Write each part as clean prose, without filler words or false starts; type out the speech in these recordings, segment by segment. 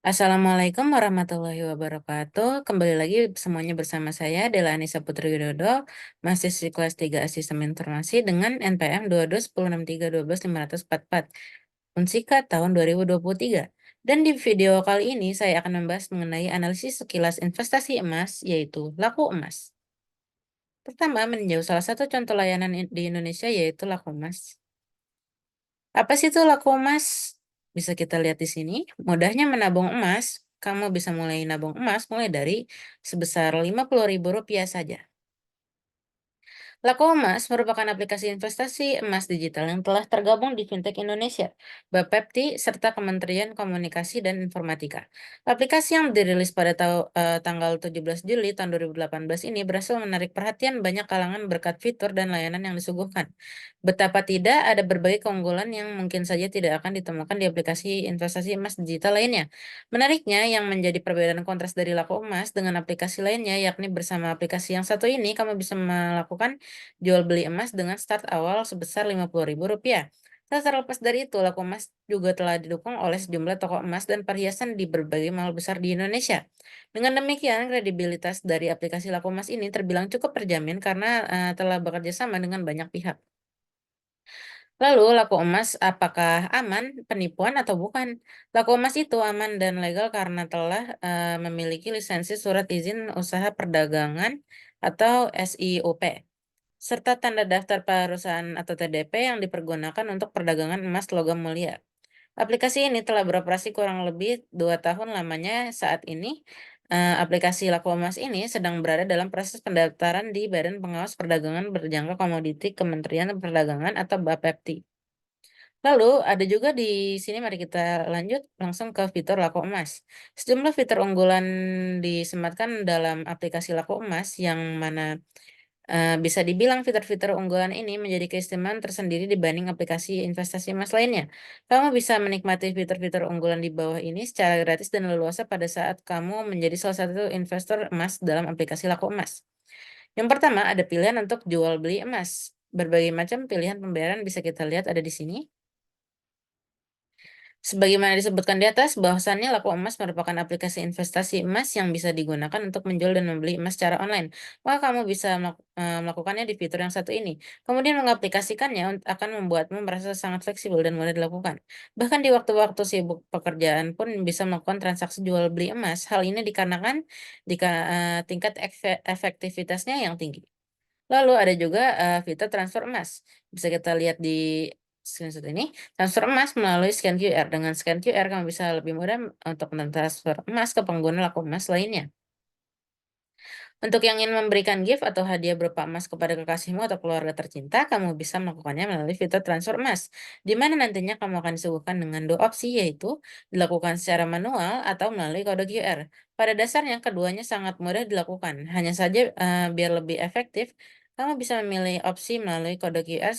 Assalamualaikum warahmatullahi wabarakatuh. Kembali lagi semuanya bersama saya Dela Anissa Putri Widodo, mahasiswi kelas 3 Sistem Informasi dengan NPM 221063125544, Unsika tahun 2023. Dan di video kali ini saya akan membahas mengenai analisis sekilas investasi emas, yaitu laku emas. Pertama, meninjau salah satu contoh layanan di Indonesia, yaitu laku emas. Apa sih itu laku emas? Bisa kita lihat di sini. Mudahnya menabung emas, kamu bisa mulai nabung emas mulai dari sebesar Rp50.000 saja. Laku Emas merupakan aplikasi investasi emas digital yang telah tergabung di Fintech Indonesia, Bapepti, serta Kementerian Komunikasi dan Informatika. Aplikasi yang dirilis pada tanggal 17 Juli tahun 2018 ini berhasil menarik perhatian banyak kalangan berkat fitur dan layanan yang disuguhkan. Betapa tidak, ada berbagai keunggulan yang mungkin saja tidak akan ditemukan di aplikasi investasi emas digital lainnya. Menariknya, yang menjadi perbedaan kontras dari Laku Emas dengan aplikasi lainnya, yakni bersama aplikasi yang satu ini, kamu bisa melakukan jual beli emas dengan start awal sebesar Rp50.000. Tak terlepas dari itu, Laku Emas juga telah didukung oleh sejumlah toko emas dan perhiasan di berbagai mall besar di Indonesia. Dengan demikian, kredibilitas dari aplikasi Laku Emas ini terbilang cukup terjamin karena telah bekerja sama dengan banyak pihak. Lalu, laku emas apakah aman, penipuan atau bukan? Laku emas itu aman dan legal karena telah memiliki lisensi surat izin usaha perdagangan atau SIUP, serta tanda daftar perusahaan atau TDP yang dipergunakan untuk perdagangan emas logam mulia. Aplikasi ini telah beroperasi kurang lebih 2 tahun lamanya. Saat ini, aplikasi Laku Emas ini sedang berada dalam proses pendaftaran di Badan Pengawas Perdagangan Berjangka Komoditi Kementerian Perdagangan atau Bapepti. Lalu ada juga di sini, mari kita lanjut langsung ke fitur Laku Emas. Sejumlah fitur unggulan disematkan dalam aplikasi Laku Emas yang mana bisa dibilang fitur-fitur unggulan ini menjadi keistimewaan tersendiri dibanding aplikasi investasi emas lainnya. Kamu bisa menikmati fitur-fitur unggulan di bawah ini secara gratis dan leluasa pada saat kamu menjadi salah satu investor emas dalam aplikasi Laku Emas. Yang pertama, ada pilihan untuk jual beli emas. Berbagai macam pilihan pembayaran bisa kita lihat ada di sini. Sebagaimana disebutkan di atas, bahwasannya Laku Emas merupakan aplikasi investasi emas yang bisa digunakan untuk menjual dan membeli emas secara online. Maka kamu bisa melakukannya di fitur yang satu ini. Kemudian mengaplikasikannya akan membuatmu merasa sangat fleksibel dan mudah dilakukan. Bahkan di waktu-waktu sibuk pekerjaan pun bisa melakukan transaksi jual beli emas. Hal ini dikarenakan tingkat efektivitasnya yang tinggi. Lalu ada juga fitur transfer emas. Bisa kita lihat di screenshot ini. Transfer emas melalui scan QR. Dengan scan QR, kamu bisa lebih mudah untuk mentransfer emas ke pengguna Laku Emas lainnya. Untuk yang ingin memberikan gift atau hadiah berupa emas kepada kekasihmu atau keluarga tercinta, kamu bisa melakukannya melalui fitur transfer emas, di mana nantinya kamu akan disuguhkan dengan dua opsi, yaitu dilakukan secara manual atau melalui kode QR. Pada dasarnya, keduanya sangat mudah dilakukan. Hanya saja, biar lebih efektif, kamu bisa memilih opsi melalui kode QR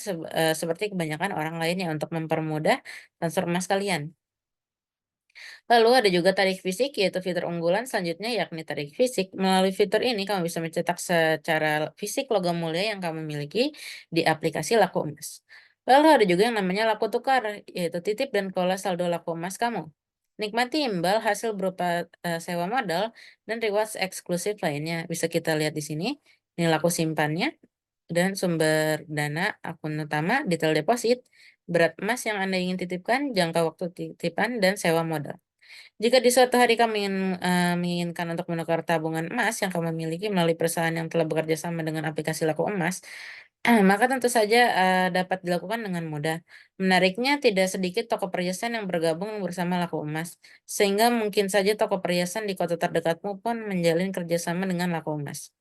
seperti kebanyakan orang lainnya untuk mempermudah transfer emas kalian. Lalu ada juga tarik fisik, yaitu fitur unggulan selanjutnya yakni tarik fisik. Melalui fitur ini kamu bisa mencetak secara fisik logam mulia yang kamu miliki di aplikasi Laku Emas. Lalu ada juga yang namanya Laku Tukar, yaitu titip dan kelola saldo Laku Emas kamu. Nikmati imbal hasil berupa sewa modal dan rewards eksklusif lainnya. Bisa kita lihat di sini. Ini laku simpannya dan sumber dana, akun utama, detail deposit, berat emas yang Anda ingin titipkan, jangka waktu titipan, dan sewa modal. Jika di suatu hari kamu menginginkan untuk menukar tabungan emas yang kamu miliki melalui perusahaan yang telah bekerja sama dengan aplikasi Laku Emas, maka tentu saja dapat dilakukan dengan mudah. Menariknya, tidak sedikit toko perhiasan yang bergabung bersama Laku Emas, sehingga mungkin saja toko perhiasan di kota terdekatmu pun menjalin kerjasama dengan Laku Emas.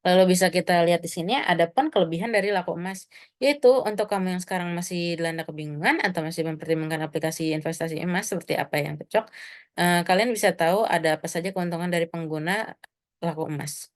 Lalu bisa kita lihat di sini, ada pun kelebihan dari Laku Emas, yaitu untuk kamu yang sekarang masih dilanda kebingungan atau masih mempertimbangkan aplikasi investasi emas seperti apa yang cocok, kalian bisa tahu ada apa saja keuntungan dari pengguna Laku Emas.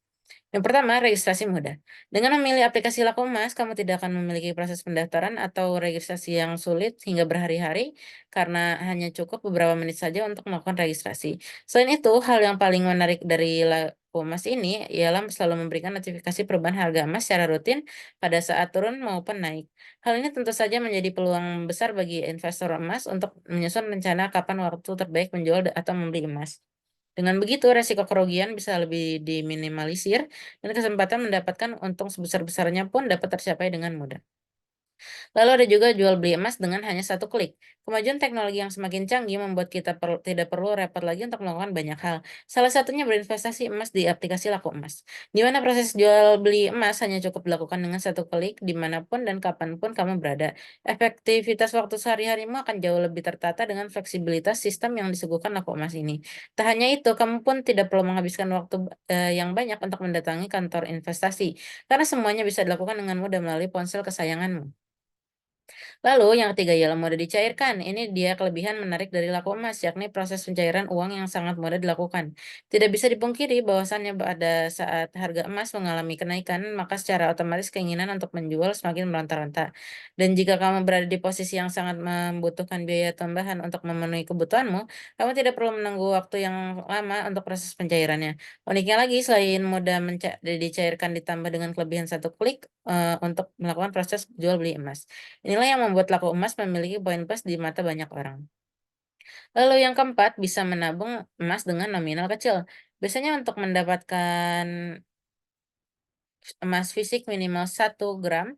Yang pertama, registrasi mudah. Dengan memilih aplikasi Laku Emas, kamu tidak akan memiliki proses pendaftaran atau registrasi yang sulit hingga berhari-hari karena hanya cukup beberapa menit saja untuk melakukan registrasi. Selain itu, hal yang paling menarik dari Laku laku emas ini ialah selalu memberikan notifikasi perubahan harga emas secara rutin pada saat turun maupun naik. Hal ini tentu saja menjadi peluang besar bagi investor emas untuk menyusun rencana kapan waktu terbaik menjual atau membeli emas. Dengan begitu, resiko kerugian bisa lebih diminimalisir dan kesempatan mendapatkan untung sebesar-besarnya pun dapat tercapai dengan mudah. Lalu ada juga jual beli emas dengan hanya satu klik. Kemajuan teknologi yang semakin canggih membuat kita tidak perlu repot lagi untuk melakukan banyak hal. Salah satunya berinvestasi emas di aplikasi laku emas, di mana proses jual beli emas hanya cukup dilakukan dengan satu klik dimanapun dan kapanpun kamu berada. Efektivitas waktu sehari-harimu akan jauh lebih tertata dengan fleksibilitas sistem yang disuguhkan laku emas ini. Tak hanya itu, kamu pun tidak perlu menghabiskan waktu yang banyak untuk mendatangi kantor investasi, karena semuanya bisa dilakukan dengan mudah melalui ponsel kesayanganmu. Lalu yang ketiga ialah mudah dicairkan. Ini dia kelebihan menarik dari laku emas, yakni proses pencairan uang yang sangat mudah dilakukan. Tidak bisa dipungkiri bahwasannya pada saat harga emas mengalami kenaikan, maka secara otomatis keinginan untuk menjual semakin meronta-ronta. Dan jika kamu berada di posisi yang sangat membutuhkan biaya tambahan untuk memenuhi kebutuhanmu, kamu tidak perlu menunggu waktu yang lama untuk proses pencairannya. Uniknya lagi, selain mudah dicairkan ditambah dengan kelebihan satu klik untuk melakukan proses jual beli emas. Inilah yang membuat laku emas memiliki poin plus di mata banyak orang. Lalu yang keempat, bisa menabung emas dengan nominal kecil. Biasanya untuk mendapatkan emas fisik minimal 1 gram,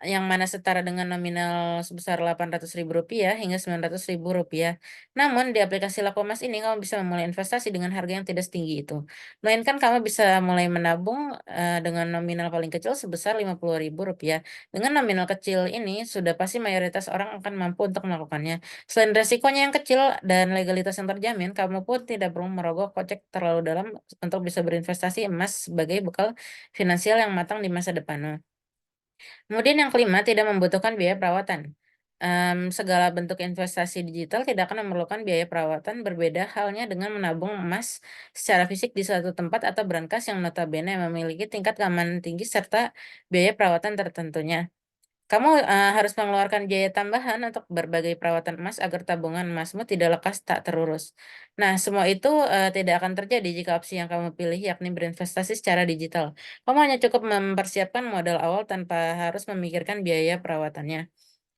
yang mana setara dengan nominal sebesar Rp800.000 hingga Rp900.000. Namun di aplikasi Laku Emas ini kamu bisa memulai investasi dengan harga yang tidak setinggi itu. Melainkan kamu bisa mulai menabung dengan nominal paling kecil sebesar Rp50.000. Dengan nominal kecil ini sudah pasti mayoritas orang akan mampu untuk melakukannya. Selain resikonya yang kecil dan legalitas yang terjamin, kamu pun tidak perlu merogoh kocek terlalu dalam untuk bisa berinvestasi emas sebagai bekal finansial yang matang di masa depan. Kemudian yang kelima, tidak membutuhkan biaya perawatan. Segala bentuk investasi digital tidak akan memerlukan biaya perawatan, berbeda halnya dengan menabung emas secara fisik di suatu tempat atau brankas yang notabene memiliki tingkat keamanan tinggi serta biaya perawatan tertentunya. Kamu harus mengeluarkan biaya tambahan untuk berbagai perawatan emas agar tabungan emasmu tidak lekas tak terurus. Nah, semua itu tidak akan terjadi jika opsi yang kamu pilih yakni berinvestasi secara digital. Kamu hanya cukup mempersiapkan modal awal tanpa harus memikirkan biaya perawatannya.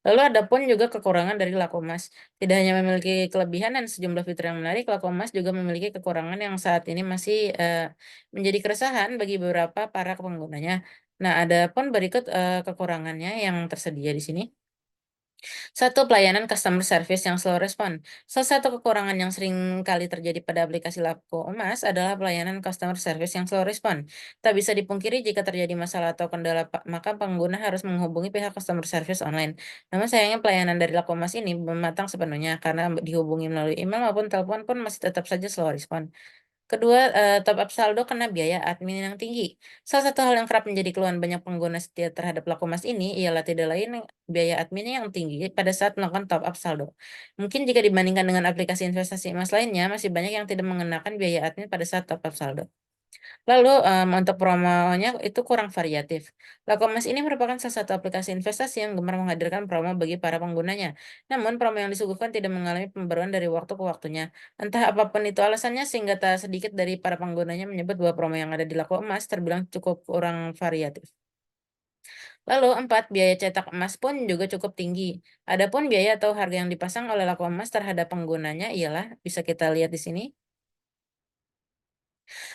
Lalu ada pun juga kekurangan dari laku emas. Tidak hanya memiliki kelebihan dan sejumlah fitur yang menarik, laku emas juga memiliki kekurangan yang saat ini masih menjadi keresahan bagi beberapa para penggunanya. Nah, ada pun berikut kekurangannya yang tersedia di sini. Satu, pelayanan customer service yang slow respon. Salah satu kekurangan yang sering kali terjadi pada aplikasi Laku Emas adalah pelayanan customer service yang slow respon. Tak bisa dipungkiri jika terjadi masalah atau kendala, maka pengguna harus menghubungi pihak customer service online. Namun sayangnya pelayanan dari Laku Emas ini belum matang sepenuhnya karena dihubungi melalui email maupun telepon pun masih tetap saja slow respon. Kedua, top up saldo kena biaya admin yang tinggi. Salah satu hal yang kerap menjadi keluhan banyak pengguna setia terhadap Lakumas ini ialah tidak lain biaya adminnya yang tinggi pada saat melakukan top up saldo. Mungkin jika dibandingkan dengan aplikasi investasi emas lainnya, masih banyak yang tidak mengenakan biaya admin pada saat top up saldo. Lalu, untuk promonya itu kurang variatif. Lakomas ini merupakan salah satu aplikasi investasi yang gemar menghadirkan promo bagi para penggunanya. Namun, promo yang disuguhkan tidak mengalami pembaruan dari waktu ke waktunya. Entah apapun itu alasannya, sehingga tak sedikit dari para penggunanya menyebut bahwa promo yang ada di Lakomas terbilang cukup kurang variatif. Lalu 4, biaya cetak emas pun juga cukup tinggi. Adapun biaya atau harga yang dipasang oleh Lakomas terhadap penggunanya ialah, bisa kita lihat di sini.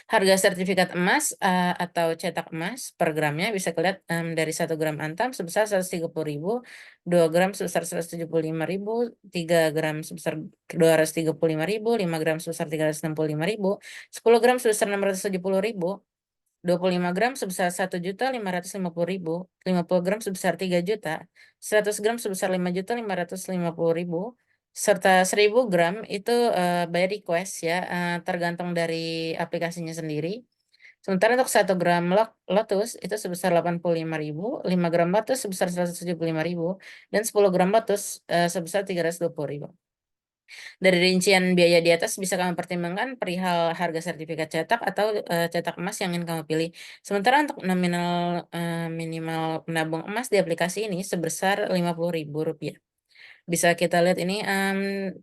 Harga sertifikat emas, atau cetak emas per gramnya bisa kelihatan dari 1 gram Antam sebesar Rp130.000, 2 gram sebesar Rp175.000, 3 gram sebesar Rp235.000, 5 gram sebesar Rp365.000, 10 gram sebesar Rp670.000, 25 gram sebesar Rp1.550.000, 50 gram sebesar Rp3.000.000, 100 gram sebesar Rp5.550.000, serta 1.000 gram itu, by request ya, tergantung dari aplikasinya sendiri. Sementara untuk 1 gram Lotus itu sebesar Rp85.000, 5 gram Lotus sebesar Rp175.000, dan 10 gram Lotus, sebesar Rp320.000. Dari rincian biaya di atas bisa kamu pertimbangkan perihal harga sertifikat cetak atau, cetak emas yang ingin kamu pilih. Sementara untuk nominal, minimal menabung emas di aplikasi ini sebesar Rp50.000. Bisa kita lihat ini,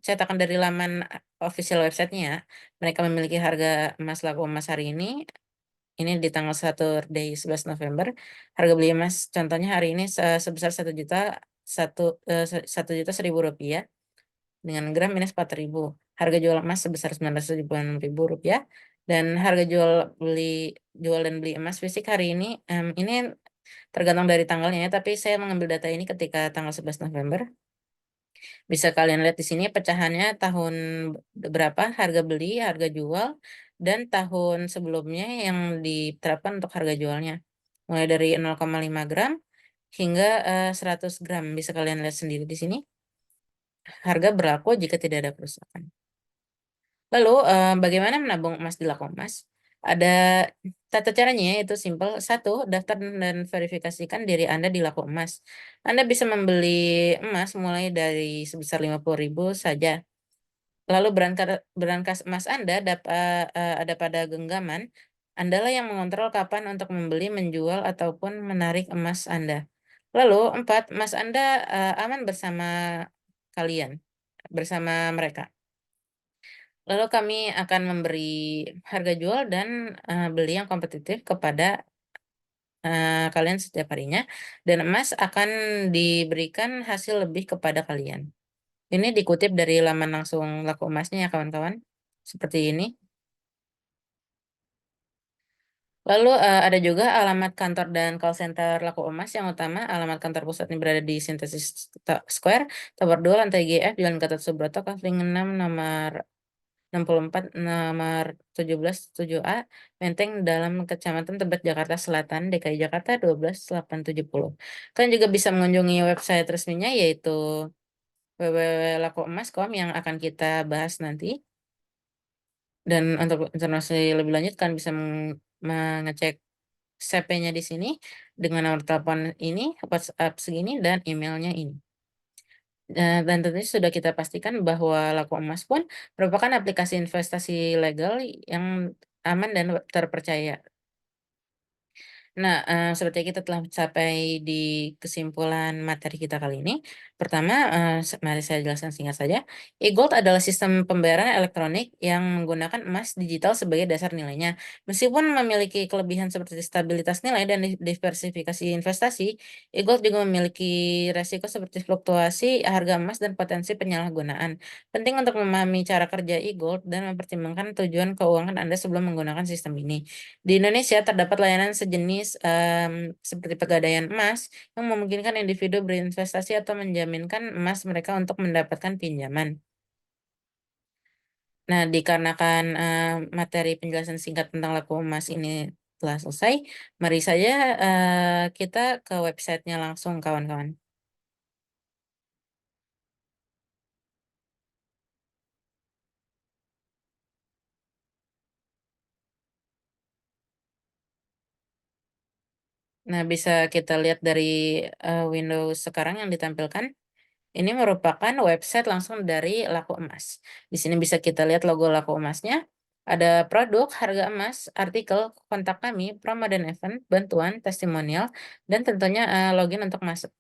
cetakan dari laman official website-nya ya. Mereka memiliki harga emas laku emas hari ini ini di tanggal 11 November, harga beli emas contohnya hari ini sebesar Rp1.100.000 dengan gram minus Rp4.000. Harga jual emas sebesar Rp976.000 dan harga jual dan beli emas fisik hari ini tergantung dari tanggalnya ya, tapi saya mengambil data ini ketika tanggal 11 November. Bisa kalian lihat di sini pecahannya tahun berapa harga beli, harga jual, dan tahun sebelumnya yang diterapkan untuk harga jualnya. Mulai dari 0,5 gram hingga 100 gram. Bisa kalian lihat sendiri di sini. Harga berlaku jika tidak ada kerusakan. Lalu, bagaimana menabung emas di Laku Emas? Ada tata caranya yaitu simpel. Satu, daftar dan verifikasikan diri Anda di Laku Emas. Anda bisa membeli emas mulai dari sebesar 50.000 saja. Lalu berangkas emas Anda ada pada genggaman, Andalah yang mengontrol kapan untuk membeli, menjual, ataupun menarik emas Anda. Lalu 4, emas Anda, aman bersama mereka. Lalu kami akan memberi harga jual dan, beli yang kompetitif kepada, kalian setiap harinya, dan emas akan diberikan hasil lebih kepada kalian. Ini dikutip dari laman langsung Laku Emasnya ya kawan-kawan, seperti ini. Lalu, ada juga alamat kantor dan call center Laku Emas yang utama. Alamat kantor pusatnya berada di Synthesis Square, Tower 2, lantai GF, Jalan Gatot Subroto, Kavling 6, nomor 64, nomor 17 7A, Menteng Dalam, Kecamatan Tebet, Jakarta Selatan, DKI Jakarta 12870. Kalian juga bisa mengunjungi website resminya yaitu www.lakuemas.com yang akan kita bahas nanti. Dan untuk informasi lebih lanjut kalian bisa mengecek CP-nya di sini dengan nomor telepon ini, WhatsApp segini, dan emailnya ini. Dan tentunya sudah kita pastikan bahwa Laku Emas pun merupakan aplikasi investasi legal yang aman dan terpercaya. Nah, seperti kita telah mencapai di kesimpulan materi kita kali ini. Pertama, mari saya jelaskan singkat saja. E-Gold adalah sistem pembayaran elektronik yang menggunakan emas digital sebagai dasar nilainya. Meskipun memiliki kelebihan seperti stabilitas nilai dan diversifikasi investasi, E-Gold juga memiliki resiko seperti fluktuasi harga emas dan potensi penyalahgunaan. Penting untuk memahami cara kerja e-Gold dan mempertimbangkan tujuan keuangan Anda sebelum menggunakan sistem ini. Di Indonesia terdapat layanan sejenis, seperti Pegadaian Emas yang memungkinkan individu berinvestasi atau menjaminkan emas mereka untuk mendapatkan pinjaman. Nah, dikarenakan, materi penjelasan singkat tentang Laku Emas ini telah selesai, mari saja, kita ke websitenya langsung kawan-kawan. Nah, bisa kita lihat dari, Windows sekarang yang ditampilkan. Ini merupakan website langsung dari Laku Emas. Di sini bisa kita lihat logo Laku Emasnya, ada produk, harga emas, artikel, kontak kami, promo dan event, bantuan, testimonial, dan tentunya login untuk masuk.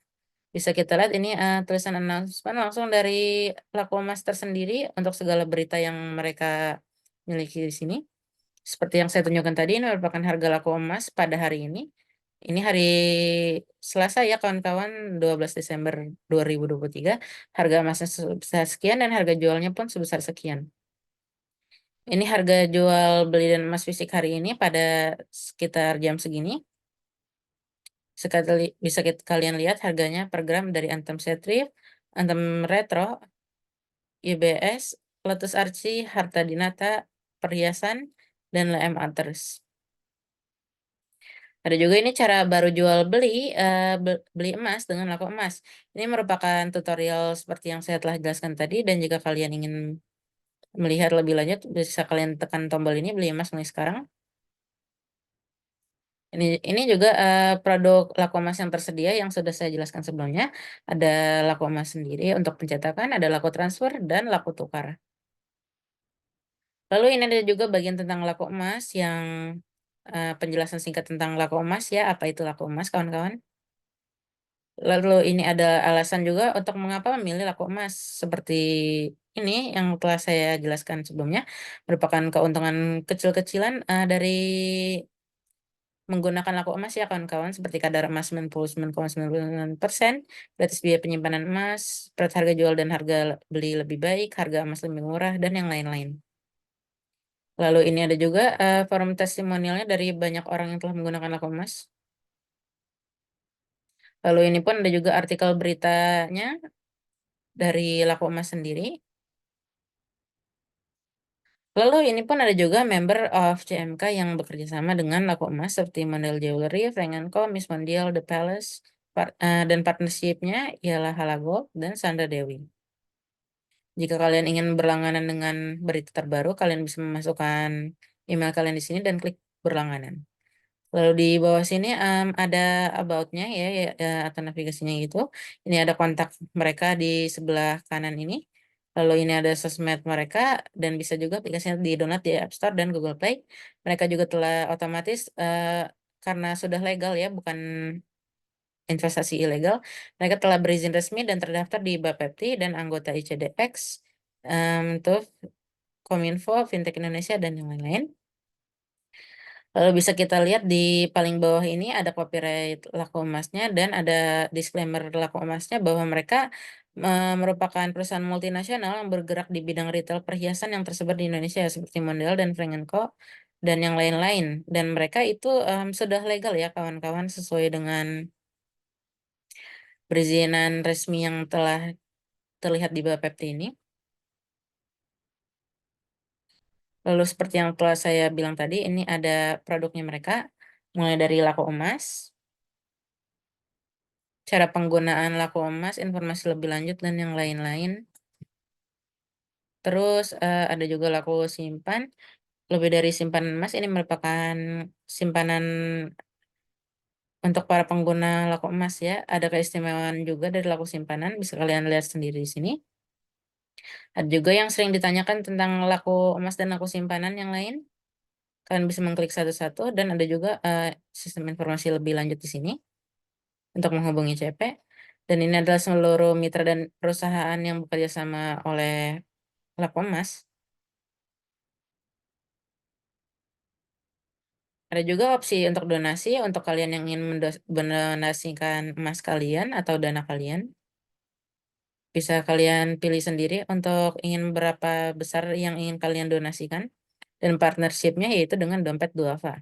Bisa kita lihat ini tulisan announcement langsung dari Laku Emas tersendiri untuk segala berita yang mereka miliki di sini. Seperti yang saya tunjukkan tadi, ini merupakan harga laku emas pada hari ini. Ini hari Selasa ya kawan-kawan, 12 Desember 2023. Harga emasnya sebesar sekian dan harga jualnya pun sebesar sekian. Ini harga jual beli dan emas fisik hari ini pada sekitar jam segini. Sekali bisa kalian lihat harganya per gram dari Antam Setrif, Antam Retro, IBS, Lotus Archie, Harta Dinata, Perhiasan, dan LM Arters. Ada juga ini cara baru jual beli, beli emas dengan Laku Emas. Ini merupakan tutorial seperti yang saya telah jelaskan tadi dan jika kalian ingin melihat lebih lanjut bisa kalian tekan tombol ini beli emas mulai sekarang. Ini juga, produk Laku Emas yang tersedia yang sudah saya jelaskan sebelumnya. Ada Laku Emas sendiri untuk pencetakan, ada Laku Transfer, dan Laku Tukar. Lalu ini ada juga bagian tentang Laku Emas yang, penjelasan singkat tentang Laku Emas ya, apa itu Laku Emas kawan-kawan. Lalu ini ada alasan juga untuk mengapa memilih Laku Emas. Seperti ini yang telah saya jelaskan sebelumnya, merupakan keuntungan kecil-kecilan, dari menggunakan laku emas ya kawan-kawan, seperti kadar emas 99,99%, gratis biaya penyimpanan emas, harga jual dan harga beli lebih baik, harga emas lebih murah, dan yang lain-lain. Lalu ini ada juga forum testimonialnya dari banyak orang yang telah menggunakan laku emas. Lalu ini pun ada juga artikel beritanya dari laku emas sendiri. Lalu ini pun ada juga member of CMK yang bekerja sama dengan laku emas seperti Mondial Jewelry, Frank and Co, Miss Mondial, The Palace, dan partnership-nya ialah Halago dan Sandra Dewi. Jika kalian ingin berlangganan dengan berita terbaru, kalian bisa memasukkan email kalian di sini dan klik berlangganan. Lalu di bawah sini ada about-nya ya, atau navigasinya gitu. Ini ada kontak mereka di sebelah kanan ini. Lalu ini ada sosmed mereka dan bisa juga aplikasinya di-download di App Store dan Google Play. Mereka juga telah otomatis karena sudah legal ya, bukan investasi ilegal. Mereka telah berizin resmi dan terdaftar di Bapepti dan anggota ICDX, untuk Kominfo, Fintech Indonesia, dan yang lain-lain. Lalu bisa kita lihat di paling bawah ini ada copyright laku emasnya dan ada disclaimer laku emasnya bahwa mereka merupakan perusahaan multinasional yang bergerak di bidang retail perhiasan yang tersebar di Indonesia seperti Mondel dan Frank Co dan yang lain-lain. Dan mereka itu sudah legal ya kawan-kawan sesuai dengan perizinan resmi yang telah terlihat di Bapepti ini. Lalu seperti yang telah saya bilang tadi, ini ada produknya mereka mulai dari laku emas, cara penggunaan laku emas, informasi lebih lanjut, dan yang lain-lain. Terus ada juga laku simpan. Lebih dari simpanan emas, ini merupakan simpanan untuk para pengguna laku emas ya. Ada keistimewaan juga dari laku simpanan, bisa kalian lihat sendiri di sini. Ada juga yang sering ditanyakan tentang laku emas dan laku simpanan yang lain. Kalian bisa mengklik satu-satu dan ada juga sistem informasi lebih lanjut di sini untuk menghubungi CP. Dan ini adalah seluruh mitra dan perusahaan yang bekerja sama oleh Lakomas. Ada juga opsi untuk donasi untuk kalian yang ingin mendonasikan emas kalian atau dana kalian. Bisa kalian pilih sendiri untuk ingin berapa besar yang ingin kalian donasikan. Dan partnership-nya yaitu dengan Dompet Duafa.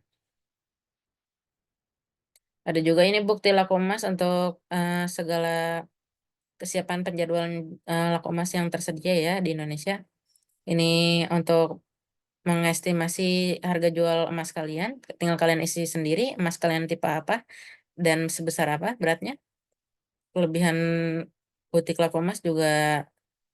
Ada juga ini bukti laku emas untuk segala kesiapan penjadwalan laku emas yang tersedia ya di Indonesia. Ini untuk mengestimasi harga jual emas kalian, tinggal kalian isi sendiri emas kalian tipe apa dan sebesar apa beratnya. Kelebihan butik laku emas juga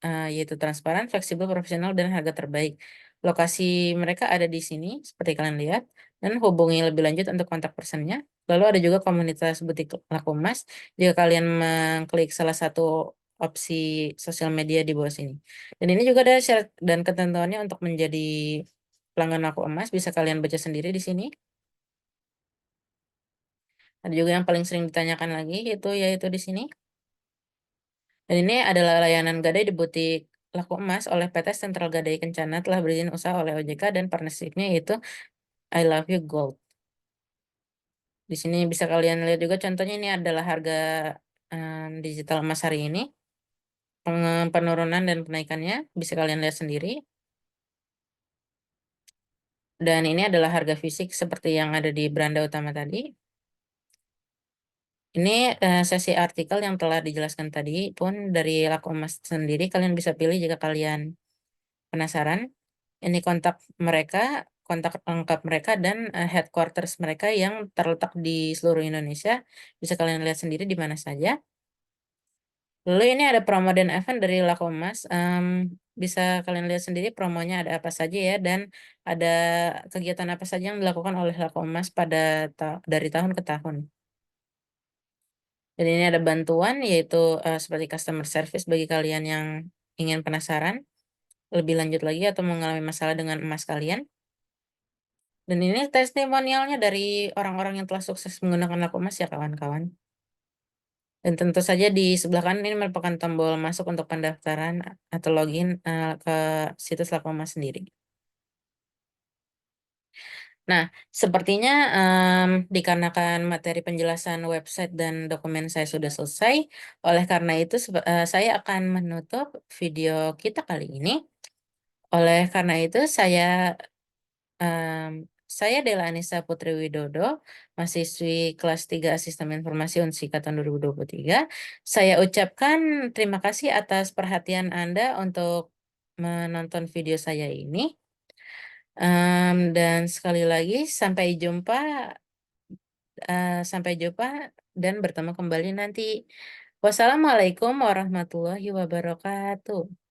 yaitu transparan, fleksibel, profesional, dan harga terbaik. Lokasi mereka ada di sini, seperti kalian lihat, dan hubungi lebih lanjut untuk kontak personnya. Lalu ada juga komunitas butik laku emas. Jika kalian mengklik salah satu opsi sosial media di bawah sini. Dan ini juga ada syarat dan ketentuannya untuk menjadi pelanggan laku emas, bisa kalian baca sendiri di sini. Ada juga yang paling sering ditanyakan lagi, yaitu di sini. Dan ini adalah layanan gadai di butik laku emas oleh PT Sentral Gadai Kencana telah berizin usaha oleh OJK dan partnership-nya yaitu I Love You Gold. Di sini bisa kalian lihat juga contohnya ini adalah harga digital emas hari ini. Penurunan dan kenaikannya bisa kalian lihat sendiri. Dan ini adalah harga fisik seperti yang ada di beranda utama tadi. Ini sesi artikel yang telah dijelaskan tadi pun dari laku emas sendiri kalian bisa pilih jika kalian penasaran. Ini kontak mereka, kontak lengkap mereka dan headquarters mereka yang terletak di seluruh Indonesia. Bisa kalian lihat sendiri di mana saja. Lalu ini ada promo dan event dari Laku Emas. Bisa kalian lihat sendiri promonya ada apa saja ya dan ada kegiatan apa saja yang dilakukan oleh Laku Emas pada dari tahun ke tahun. Dan ini ada bantuan yaitu seperti customer service bagi kalian yang ingin penasaran lebih lanjut lagi atau mengalami masalah dengan emas kalian. Dan ini testimonialnya dari orang-orang yang telah sukses menggunakan Laku Emas ya kawan-kawan. Dan tentu saja di sebelah kanan ini merupakan tombol masuk untuk pendaftaran atau login ke situs Laku Emas sendiri. Nah, sepertinya, dikarenakan materi penjelasan website dan dokumen saya sudah selesai, oleh karena itu saya akan menutup video kita kali ini. Oleh karena itu saya Della Anissa Putri Widodo, mahasiswi kelas 3 Sistem Informasi Unsika tahun 2023. Saya ucapkan terima kasih atas perhatian Anda untuk menonton video saya ini. Dan sekali lagi sampai jumpa dan bertemu kembali nanti. Wassalamualaikum warahmatullahi wabarakatuh.